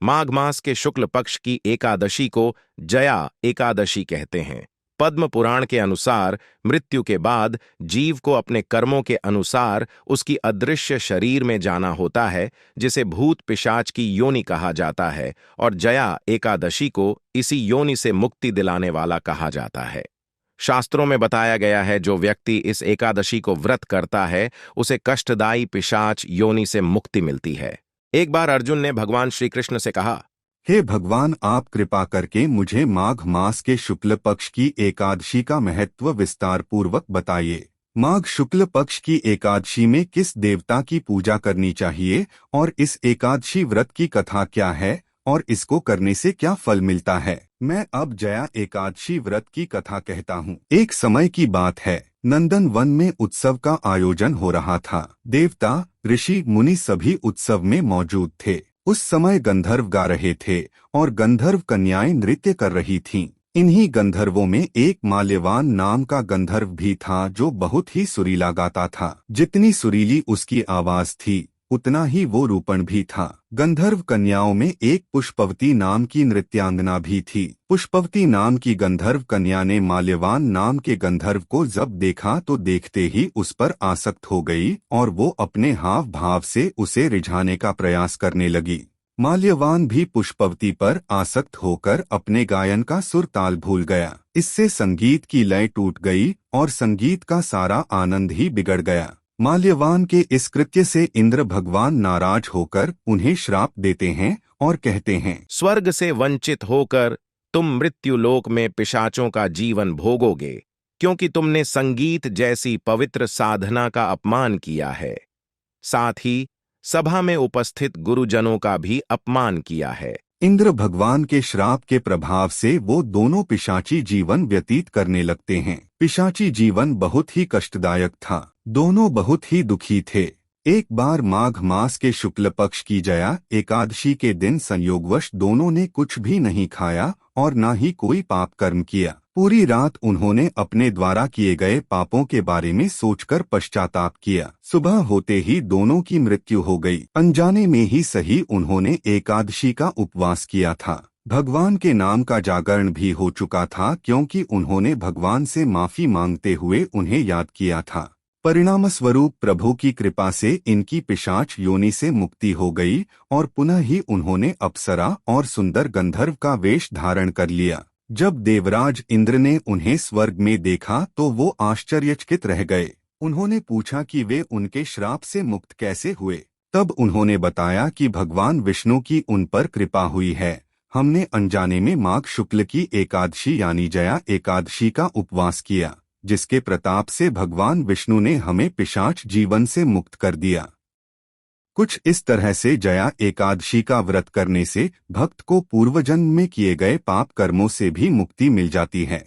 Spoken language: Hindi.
माघ मास के शुक्ल पक्ष की एकादशी को जया एकादशी कहते हैं। पद्म पुराण के अनुसार मृत्यु के बाद जीव को अपने कर्मों के अनुसार उसकी अदृश्य शरीर में जाना होता है, जिसे भूत पिशाच की योनि कहा जाता है, और जया एकादशी को इसी योनि से मुक्ति दिलाने वाला कहा जाता है। शास्त्रों में बताया गया है, जो व्यक्ति इस एकादशी को व्रत करता है उसे कष्टदायी पिशाच योनि से मुक्ति मिलती है। एक बार अर्जुन ने भगवान श्री कृष्ण से कहा, हे भगवान, आप कृपा करके मुझे माघ मास के शुक्ल पक्ष की एकादशी का महत्व विस्तार पूर्वक बताइए। माघ शुक्ल पक्ष की एकादशी में किस देवता की पूजा करनी चाहिए और इस एकादशी व्रत की कथा क्या है और इसको करने से क्या फल मिलता है। मैं अब जया एकादशी व्रत की कथा कहता हूँ। एक समय की बात है, नंदन वन में उत्सव का आयोजन हो रहा था। देवता, ऋषि, मुनि सभी उत्सव में मौजूद थे। उस समय गंधर्व गा रहे थे और गंधर्व कन्याएं नृत्य कर रही थीं। इन्हीं गंधर्वों में एक माल्यवान नाम का गंधर्व भी था, जो बहुत ही सुरीला गाता था। जितनी सुरीली उसकी आवाज थी, उतना ही वो रूपण भी था। गंधर्व कन्याओं में एक पुष्पवती नाम की नृत्यांगना भी थी। पुष्पवती नाम की गंधर्व कन्या ने माल्यवान नाम के गंधर्व को जब देखा तो देखते ही उस पर आसक्त हो गई और वो अपने हाव भाव से उसे रिझाने का प्रयास करने लगी। माल्यवान भी पुष्पवती पर आसक्त होकर अपने गायन का सुर ताल भूल गया। इससे संगीत की लय टूट गई और संगीत का सारा आनंद ही बिगड़ गया। माल्यवान के इस कृत्य से इंद्र भगवान नाराज होकर उन्हें श्राप देते हैं और कहते हैं, स्वर्ग से वंचित होकर तुम मृत्युलोक में पिशाचों का जीवन भोगोगे, क्योंकि तुमने संगीत जैसी पवित्र साधना का अपमान किया है। साथ ही सभा में उपस्थित गुरुजनों का भी अपमान किया है। इंद्र भगवान के श्राप के प्रभाव से वो दोनों पिशाची जीवन व्यतीत करने लगते हैं। पिशाची जीवन बहुत ही कष्टदायक था। दोनों बहुत ही दुखी थे। एक बार माघ मास के शुक्ल पक्ष की जया एकादशी के दिन संयोगवश दोनों ने कुछ भी नहीं खाया और न ही कोई पाप कर्म किया। पूरी रात उन्होंने अपने द्वारा किए गए पापों के बारे में सोचकर पश्चाताप किया। सुबह होते ही दोनों की मृत्यु हो गई। अनजाने में ही सही उन्होंने एकादशी का उपवास किया था। भगवान के नाम का जागरण भी हो चुका था, क्योंकि उन्होंने भगवान से माफी मांगते हुए उन्हें याद किया था। परिणामस्वरूप प्रभु की कृपा से इनकी पिशाच योनि से मुक्ति हो गई और पुनः ही उन्होंने अप्सरा और सुंदर गंधर्व का वेश धारण कर लिया। जब देवराज इंद्र ने उन्हें स्वर्ग में देखा तो वो आश्चर्यचकित रह गए। उन्होंने पूछा कि वे उनके श्राप से मुक्त कैसे हुए। तब उन्होंने बताया कि भगवान विष्णु की उन पर कृपा हुई है। हमने अनजाने में माघ शुक्ल की एकादशी यानी जया एकादशी का उपवास किया, जिसके प्रताप से भगवान विष्णु ने हमें पिशाच जीवन से मुक्त कर दिया। कुछ इस तरह से जया एकादशी का व्रत करने से भक्त को पूर्वजन्म में किए गए पाप कर्मों से भी मुक्ति मिल जाती है।